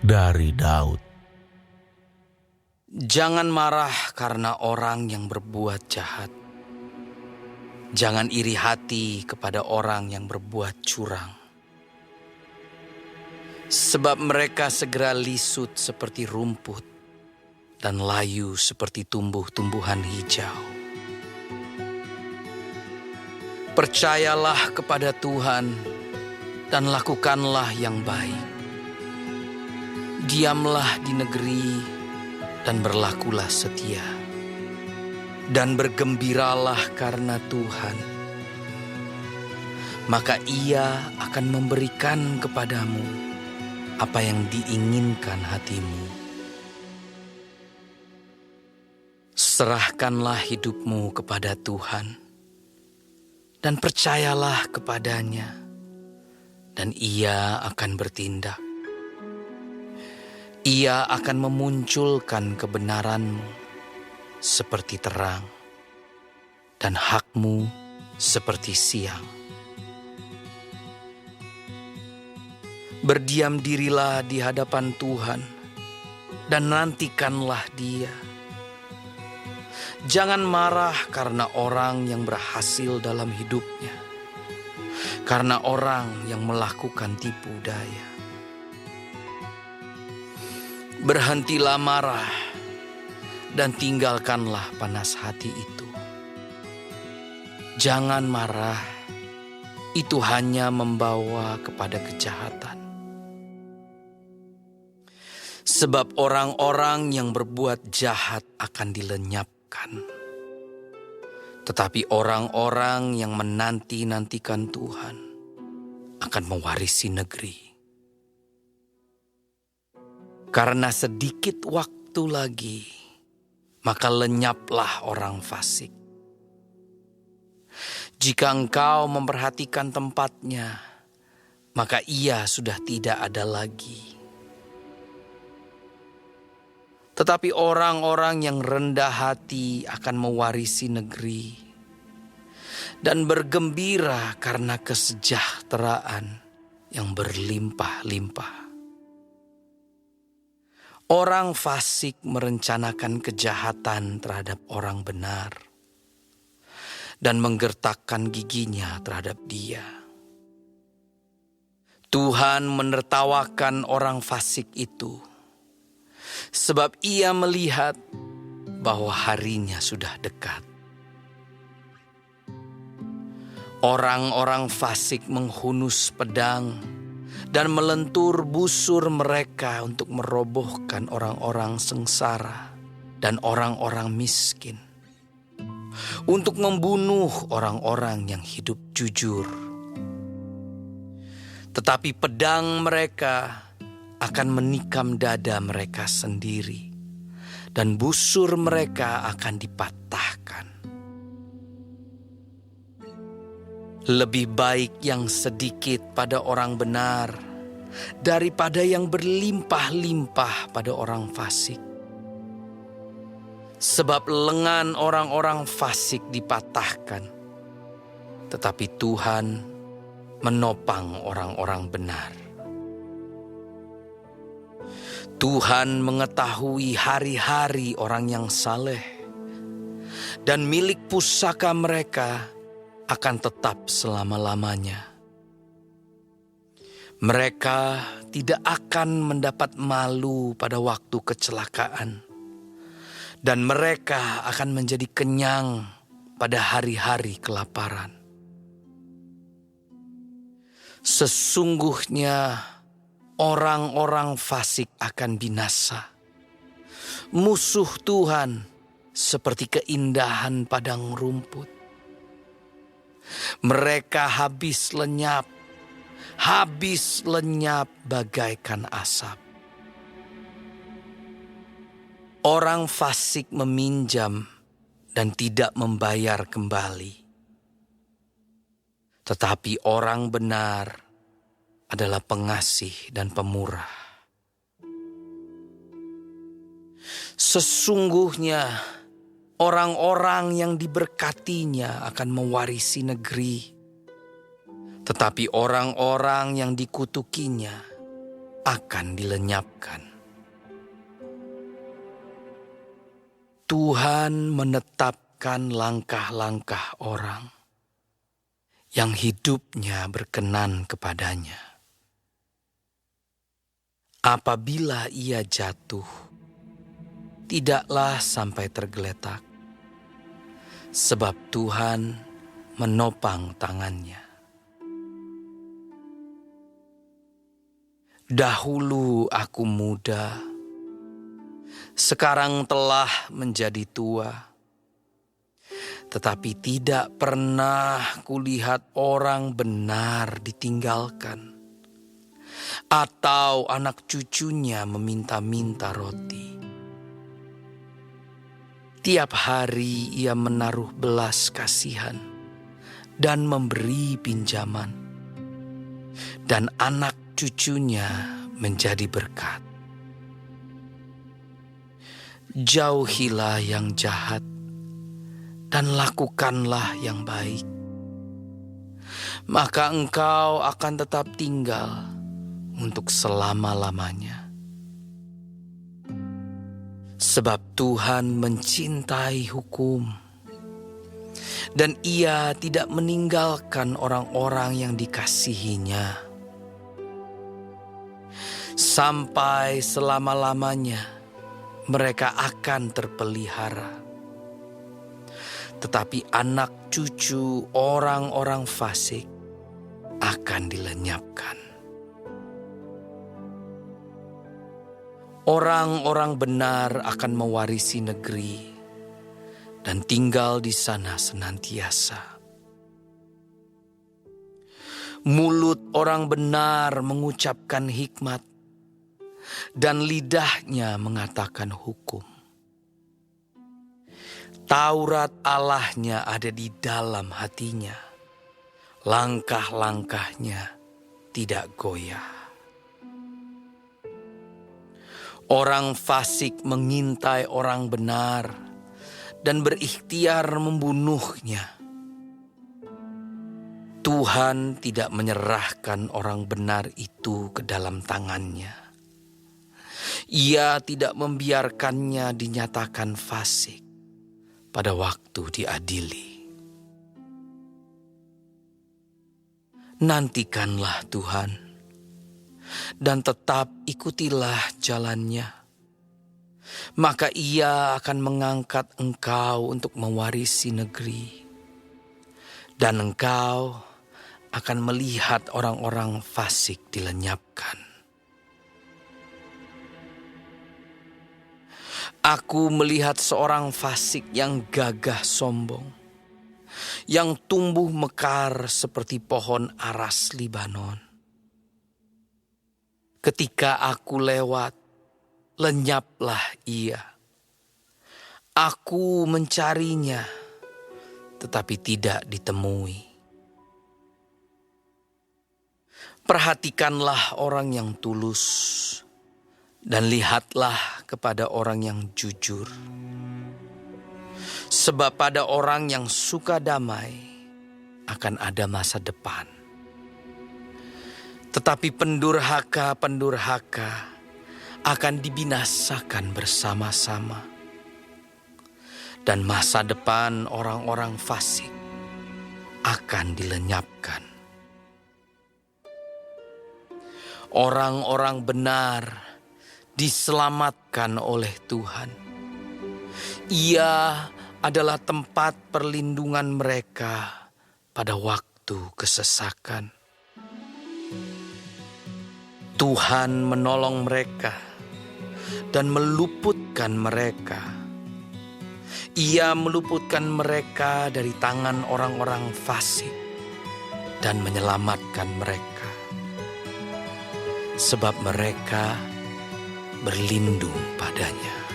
dari Daud. Jangan marah karena orang yang berbuat jahat. Jangan iri hati kepada orang yang berbuat curang. Sebab mereka segera lisut seperti rumput dan layu seperti tumbuh-tumbuhan hijau. Percayalah kepada Tuhan dan lakukanlah yang baik. Diamlah di negeri dan berlakulah setia. Dan bergembiralah karena Tuhan. Maka Ia akan memberikan kepadamu apa yang diinginkan hatimu. Serahkanlah hidupmu kepada Tuhan dan percayalah kepadanya, dan Ia akan bertindak. Ia akan memunculkan kebenaranmu seperti terang dan hakmu seperti siang. Berdiam dirilah di hadapan Tuhan dan nantikanlah Dia. Jangan marah karena orang yang berhasil dalam hidupnya, karena orang yang melakukan tipu daya. Berhentilah marah dan tinggalkanlah panas hati itu. Jangan marah, itu hanya membawa kepada kejahatan. Sebab orang-orang yang berbuat jahat akan dilenyapkan. Tetapi orang-orang yang menanti-nantikan Tuhan akan mewarisi negeri. Karena sedikit waktu lagi, maka lenyaplah orang fasik. Jika engkau memperhatikan tempatnya, maka ia sudah tidak ada lagi. Tetapi orang-orang yang rendah hati akan mewarisi negeri dan bergembira karena kesejahteraan yang berlimpah-limpah. Orang fasik merencanakan kejahatan terhadap orang benar dan menggertakkan giginya terhadap dia. Tuhan menertawakan orang fasik itu, sebab Ia melihat bahwa harinya sudah dekat. Orang-orang fasik menghunus pedang dan melentur busur mereka untuk merobohkan orang-orang sengsara dan orang-orang miskin, untuk membunuh orang-orang yang hidup jujur. Tetapi pedang mereka akan menikam dada mereka sendiri, dan busur mereka akan dipatahkan. Lebih baik yang sedikit pada orang benar daripada yang berlimpah-limpah pada orang fasik. Sebab lengan orang-orang fasik dipatahkan, tetapi Tuhan menopang orang-orang benar. Tuhan mengetahui hari-hari orang yang saleh, dan milik pusaka mereka akan tetap selama-lamanya. Mereka tidak akan mendapat malu pada waktu kecelakaan, dan mereka akan menjadi kenyang pada hari-hari kelaparan. Sesungguhnya orang-orang fasik akan binasa. Musuh Tuhan seperti keindahan padang rumput. Mereka habis lenyap bagaikan asap. Orang fasik meminjam dan tidak membayar kembali. Tetapi orang benar adalah pengasih dan pemurah. Sesungguhnya orang-orang yang diberkatinya akan mewarisi negeri, tetapi orang-orang yang dikutukinya akan dilenyapkan. Tuhan menetapkan langkah-langkah orang yang hidupnya berkenan kepadanya. Apabila ia jatuh, tidaklah sampai tergeletak, sebab Tuhan menopang tangannya. Dahulu aku muda, sekarang telah menjadi tua, tetapi tidak pernah kulihat orang benar ditinggalkan, atau anak cucunya meminta-minta roti. Tiap hari ia menaruh belas kasihan dan memberi pinjaman, dan anak cucunya menjadi berkat. Jauhilah yang jahat dan lakukanlah yang baik, maka engkau akan tetap tinggal untuk selama-lamanya. Sebab Tuhan mencintai hukum, dan Ia tidak meninggalkan orang-orang yang dikasihinya. Sampai selama-lamanya mereka akan terpelihara. Tetapi anak cucu orang-orang fasik akan dilenyapkan. Orang-orang benar akan mewarisi negeri dan tinggal di sana senantiasa. Mulut orang benar mengucapkan hikmat, dan lidahnya mengatakan hukum. Taurat Allahnya ada di dalam hatinya, langkah-langkahnya tidak goyah. Orang fasik mengintai orang benar dan berikhtiar membunuhnya. Tuhan tidak menyerahkan orang benar itu ke dalam tangannya. Ia tidak membiarkannya dinyatakan fasik pada waktu diadili. Nantikanlah Tuhan dan tetap ikutilah jalannya. Maka Ia akan mengangkat engkau untuk mewarisi negeri, dan engkau akan melihat orang-orang fasik dilenyapkan. Aku melihat seorang fasik yang gagah sombong, yang tumbuh mekar seperti pohon aras Libanon. Ketika aku lewat, lenyaplah ia. Aku mencarinya, tetapi tidak ditemui. Perhatikanlah orang yang tulus, dan lihatlah kepada orang yang jujur. Sebab pada orang yang suka damai akan ada masa depan. Tetapi pendurhaka akan dibinasakan bersama-sama. Dan masa depan orang-orang fasik akan dilenyapkan. Orang-orang benar diselamatkan oleh Tuhan. Ia adalah tempat perlindungan mereka pada waktu kesesakan. Tuhan menolong mereka dan meluputkan mereka. Ia meluputkan mereka dari tangan orang-orang fasik dan menyelamatkan mereka. Sebab mereka berlindung padanya.